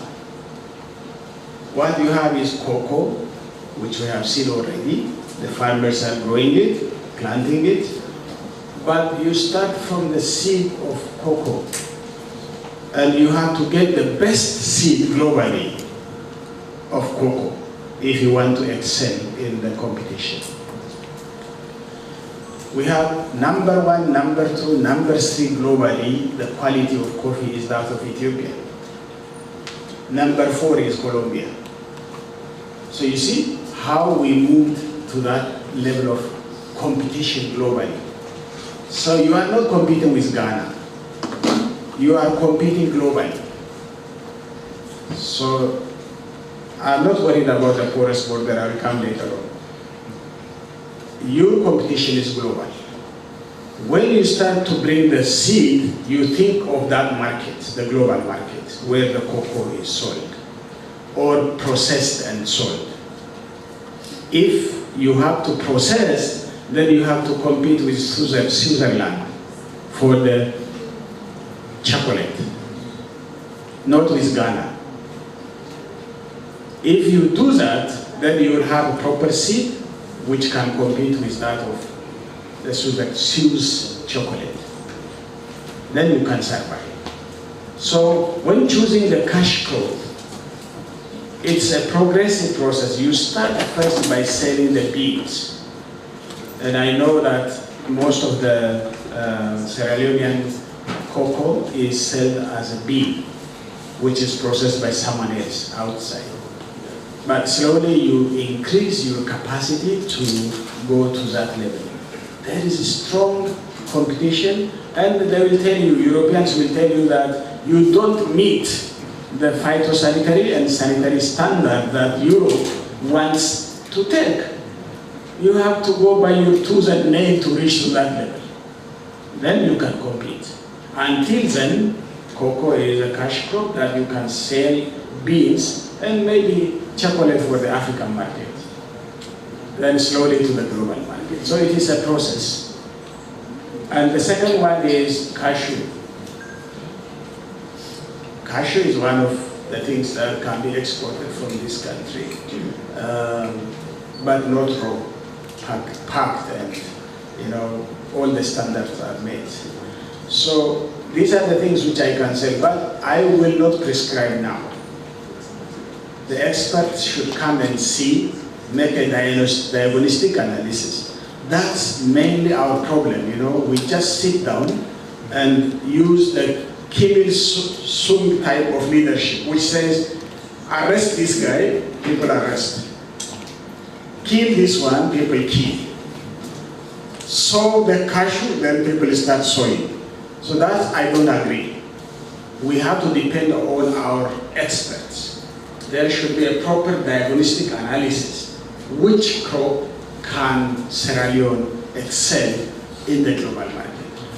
What you have is cocoa, which we have seen already. The farmers are growing it, planting it. But you start from the seed of cocoa. And you have to get the best seed globally of cocoa if you want to excel in the competition. We have number 1, number 2, number 3 globally. The quality of coffee is that of Ethiopia. Number 4 is Colombia. So you see how we moved to that level of competition globally. So you are not competing with Ghana. You are competing globally. So I'm not worried about the poorest border. I will come later on. Your competition is global. When you start to bring the seed, you think of that market, the global market, where the cocoa is sold or processed and sold. If you have to process, then you have to compete with Switzerland for the chocolate, not with Ghana. If you do that, then you will have a proper seed which can compete with that of the Swiss chocolate. Then you can survive. So when choosing the cash crop, it's a progressive process. You start first by selling the beans. And I know that most of the Sierra Leonean cocoa is sold as a bean, which is processed by someone else outside. But slowly you increase your capacity to go to that level. There is a strong competition, and they will tell you, Europeans will tell you that you don't meet the phytosanitary and sanitary standard that Europe wants to take. You have to go by your tooth and nail to reach to that level. Then you can compete. Until then, cocoa is a cash crop that you can sell beans and maybe chocolate for the African market. Then slowly to the global market. So it is a process. And the second one is cashew. Cashew is one of the things that can be exported from this country, but not raw, packed, and all the standards are met. So these are the things which I can say, but I will not prescribe now. The experts should come and see, make a diagnostic analysis. That's mainly our problem, we just sit down and use the Kim Il-sung type of leadership, which says, arrest this guy, people arrest. Kill this one, people kill. Sow the cashew, then people start sowing. So that I don't agree. We have to depend on our experts. There should be a proper diagnostic analysis. Which crop can Sierra Leone excel in the global market?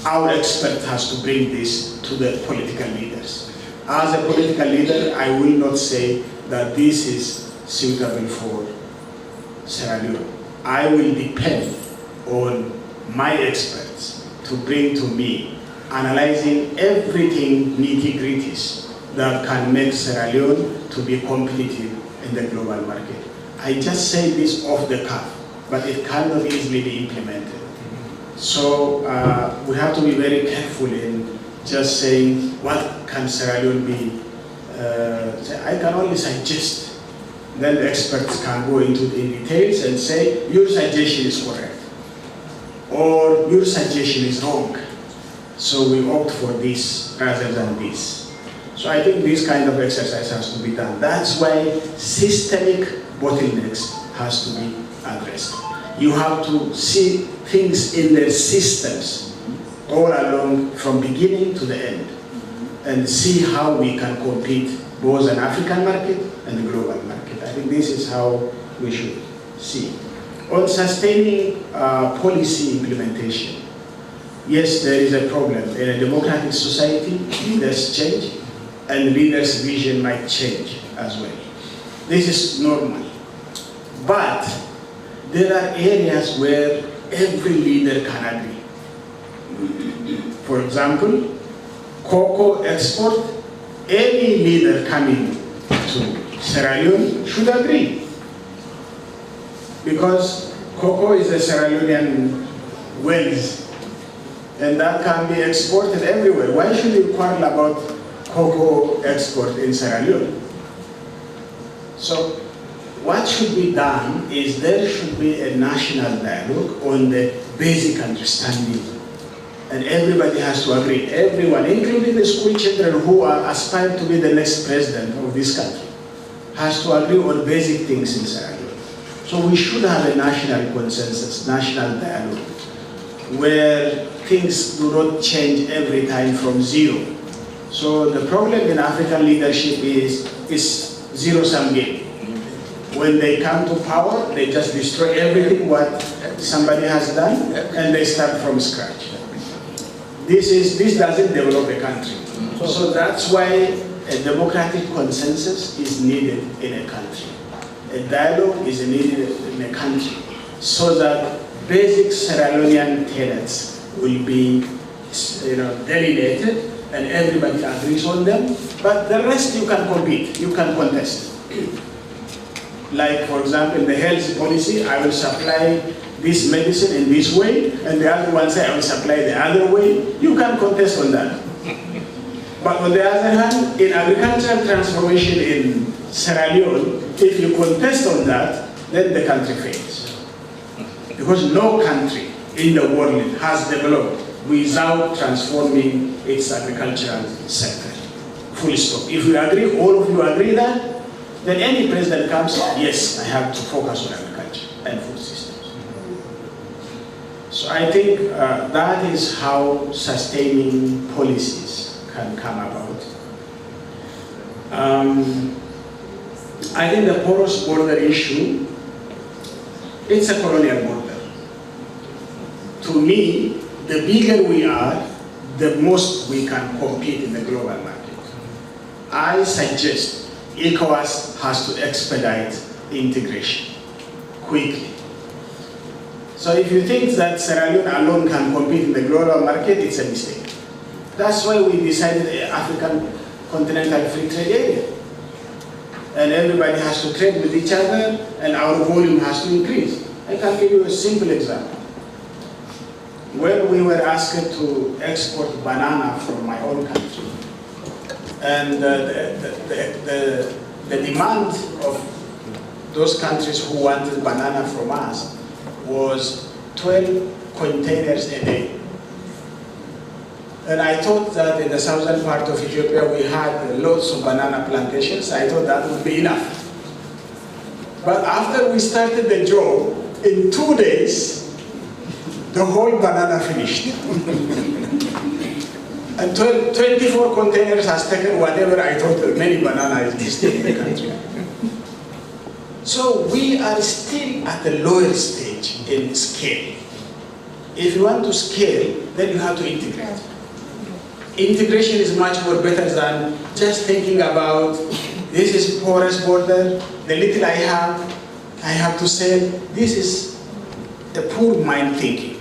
Our expert has to bring this to the political leaders. As a political leader, I will not say that this is suitable for Sierra Leone. I will depend on my experts to bring to me, analyzing everything nitty-gritties that can make Sierra Leone to be competitive in the global market. I just say this off the cuff, but it cannot easily be implemented. So we have to be very careful in just saying, what can Sierra Leone be? I can only suggest. Then the experts can go into the details and say, your suggestion is correct, or your suggestion is wrong. So we opt for this rather than this. So I think this kind of exercise has to be done. That's why systemic bottlenecks has to be addressed. You have to see things in their systems all along from beginning to the end and see how we can compete both an African market and the global market. I think this is how we should see. On sustaining policy implementation, yes, there is a problem. In a democratic society, leaders change, and leaders' vision might change as well. This is normal. But there are areas where every leader can agree. For example, cocoa export, any leader coming to Sierra Leone should agree. Because cocoa is a Sierra Leonean wealth, and that can be exported everywhere. Why should you quarrel about cocoa export in Sierra Leone? So what should be done is there should be a national dialogue on the basic understanding. And everybody has to agree, everyone, including the school children who are aspiring to be the next president of this country, has to agree on basic things in Sierra Leone. So we should have a national consensus, national dialogue, where things do not change every time from zero. So the problem in African leadership is zero-sum game. When they come to power, they just destroy everything what somebody has done, and they start from scratch. This doesn't develop a country. So that's why a democratic consensus is needed in a country. A dialogue is needed in a country so that basic Sierra Leonean tenets will be delineated and everybody agrees on them, but the rest you can compete, you can contest. Like, for example, in the health policy, I will supply this medicine in this way, and the other one say I will supply the other way. You can contest on that. But on the other hand, in agricultural transformation in Sierra Leone, if you contest on that, then the country fails. Because no country in the world has developed without transforming its agricultural sector. Full stop. If we agree, all of you agree that, then any president comes, yes, I have to focus on agriculture and food systems. So I think that is how sustaining policies can come about. I think the porous border issue, it's a colonial border. To me, the bigger we are, the most we can compete in the global market. I suggest ECOWAS has to expedite integration quickly. So if you think that Sierra Leone alone can compete in the global market, it's a mistake. That's why we decided the African Continental Free Trade Area. And everybody has to trade with each other, and our volume has to increase. I can give you a simple example. When we were asked to export banana from my own country, and the demand of those countries who wanted banana from us was 12 containers a day. And I thought that in the southern part of Ethiopia we had lots of banana plantations. I thought that would be enough. But after we started the job, in 2 days, the whole banana finished. And 24 containers has taken whatever I thought many bananas existed in the country. So we are still at the lower stage in scale. If you want to scale, then you have to integrate. Integration is much more better than just thinking about this is porous border, the little I have to sell. This is the poor mind thinking.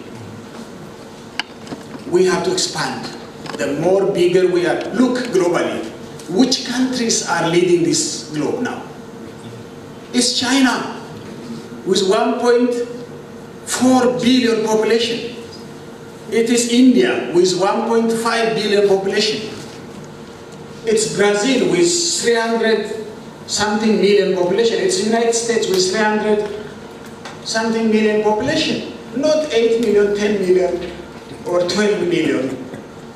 We have to expand. The more bigger we are, look globally. Which countries are leading this globe now? It's China with 1.4 billion population. It is India with 1.5 billion population. It's Brazil with 300-something million population. It's the United States with 300-something million population. Not 8 million, 10 million, or 12 million.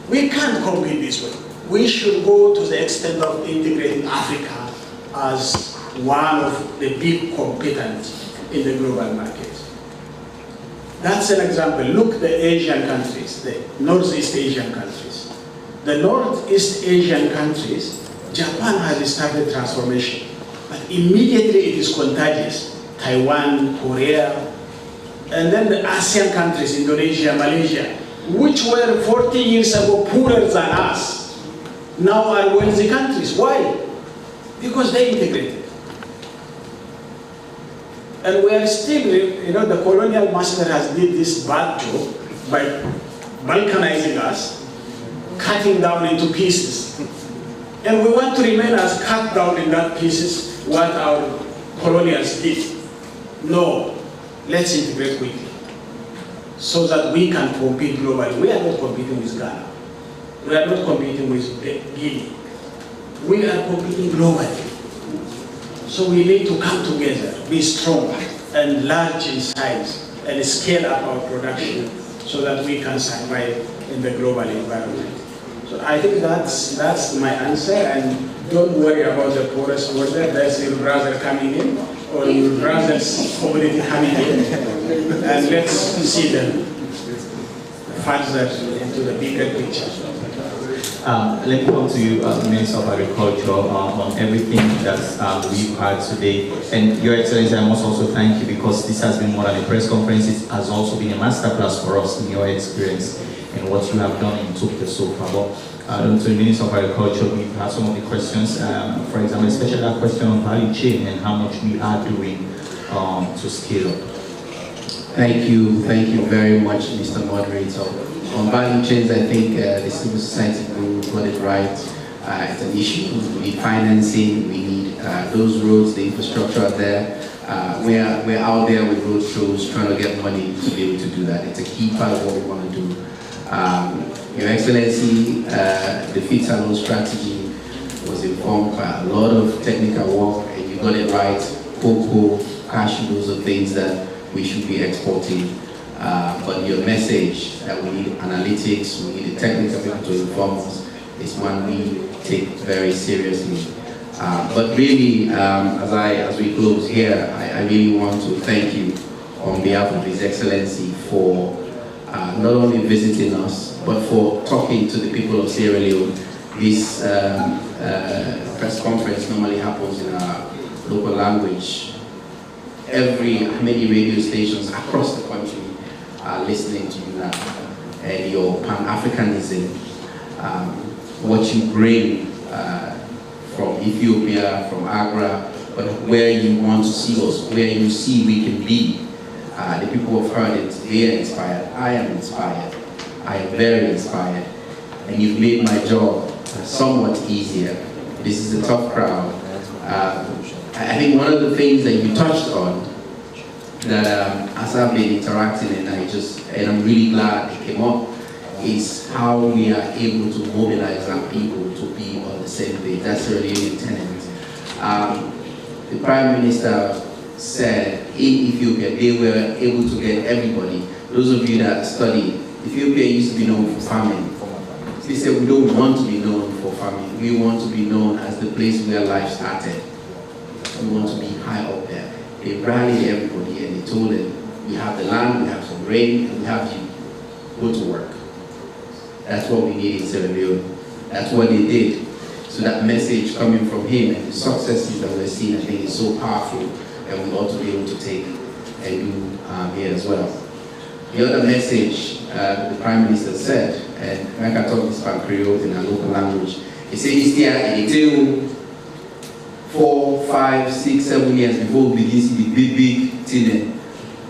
We can't compete this way. We should go to the extent of integrating Africa as one of the big competitors in the global market. That's an example. Look the Asian countries, the Northeast Asian countries. The Northeast Asian countries, Japan has started transformation, but immediately it is contagious. Taiwan, Korea, and then the ASEAN countries, Indonesia, Malaysia. which were 40 years ago poorer than us, now are wealthy countries. Why? Because they integrated. And we are still, the colonial master has did this bad job by balkanizing us, cutting down into pieces. And we want to remain as cut down in that pieces what our colonials did. No, let's integrate quickly so that we can compete globally. We are not competing with Ghana. We are not competing with Guinea. We are competing globally. So we need to come together, be strong and large in size, and scale up our production so that we can survive in the global environment. So I think that's my answer, and don't worry about the poorest order. There's your brother coming in, or your brother's already coming in, and let's see them further into the bigger picture. Let me come to you, Minister of Agriculture, on everything that we've heard today. And Your Excellency, I must also thank you, because this has been more than a press conference. It has also been a masterclass for us in your experience and what you have done in Ethiopia so far. But to the Minister of Agriculture, we've had some of the questions. For example, especially that question on value chain and how much we are doing to scale up. Thank you very much, Mr. Moderator. On value chains, I think the civil society group got it right. It's an issue. We need financing. We need those roads, the infrastructure are there. We're out there with road shows trying to get money to be able to do that. It's a key part of what we want to do. Your Excellency, the Feed Salone strategy was informed by a lot of technical work, and you got it right. Cocoa, cashew, those are things that we should be exporting. But your message that we need analytics, we need the technical people to inform us, is one we take very seriously. But really, as we close here, I really want to thank you on behalf of His Excellency for not only visiting us, but for talking to the people of Sierra Leone. This press conference normally happens in our local language. Many radio stations across the country are listening to you now, and your Pan-Africanism, what you bring from Ethiopia, from AGRA, but where you want to see us, where you see we can be. The people have heard it, they are inspired, I am inspired, I am very inspired, and you've made my job somewhat easier. This is a tough crowd. I think one of the things that you touched on, that as I've been interacting and I'm really glad it came up, is how we are able to mobilize our people to be on the same page. That's really an tenet. The Prime Minister said in Ethiopia they were able to get everybody. Those of you that study, Ethiopia used to be known for farming. They said we don't want to be known for farming. We want to be known as the place where life started. We want to be high up there. They rallied everybody and they told them, we have the land, we have some rain, and we have you. Go to work. That's what we need in Sierra Leone. That's what they did. So that message coming from him and the successes that we're seeing, I think is so powerful, and we ought to be able to take and do here as well. The other message the Prime Minister said, and I can talk this Pan Creole in our local language, he said this year until 4, 5, 6, 7 years before we begin to see the big thing.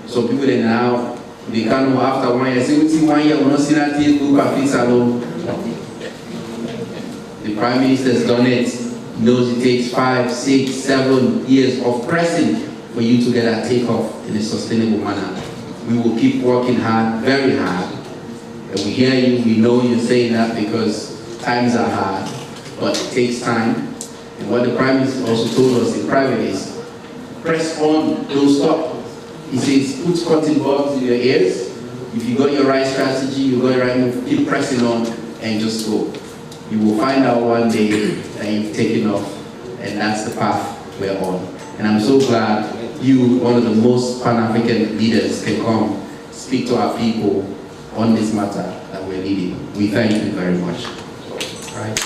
So people that now, they can't know after 1 year, say, within 1 year, we're not seeing that thing go back Feed Salone. The Prime Minister has done it. He knows it takes 5, 6, 7 years of pressing for you to get that takeoff in a sustainable manner. We will keep working hard, very hard. And we hear you, we know you're saying that because times are hard, but it takes time. And what the Prime Minister also told us in private is, press on, don't stop. He says, put cotton balls in your ears. If you got your right strategy, you got your right move, keep pressing on and just go. You will find out one day that you've taken off, and that's the path we're on. And I'm so glad you, one of the most Pan-African leaders, can come speak to our people on this matter that we're leading. We thank you very much. All right.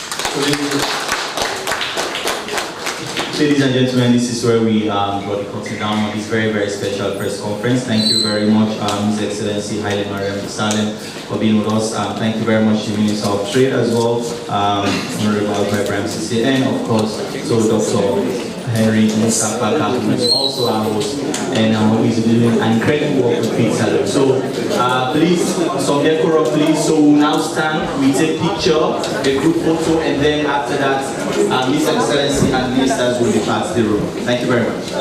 Ladies and gentlemen, this is where we draw the curtain down on this very, very special press conference. Thank you very much, His Excellency Hailemariam Desalegn, for being with us. Thank you very much, the Minister of Trade as well, Honorable Ibrahim Sesay, and of course, so Dr. Musa Kpaka, who is also our host, and who is doing an incredible work with Salone. So please, some decorum please. So we'll now stand, we take picture, a group photo, and then after that, His Excellency and ministers will depart the room. Thank you very much.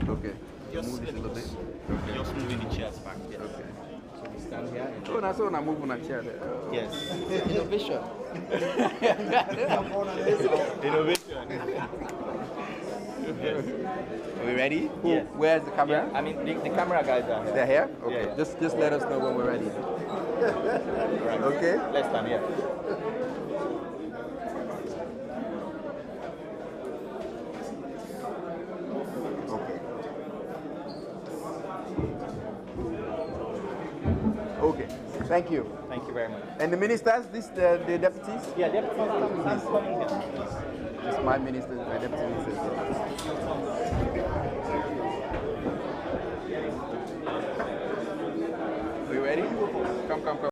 Okay. Just move this a little bit. Okay. Just moving the chairs back. Yes. Okay. So we stand here. Oh, that's all. I'm moving a chair there. Yes. Innovation. Innovation. Are we ready? Yes. Where's the camera? Yeah, I mean, the camera guys are here. They're here? Okay. Yeah. Just let us know when we're ready. Right. Okay? Let's stand here. Okay. Thank you. Thank you very much. And the ministers, the deputies? Yeah, deputies coming here. This is my minister, my deputy minister. Are you ready? Come.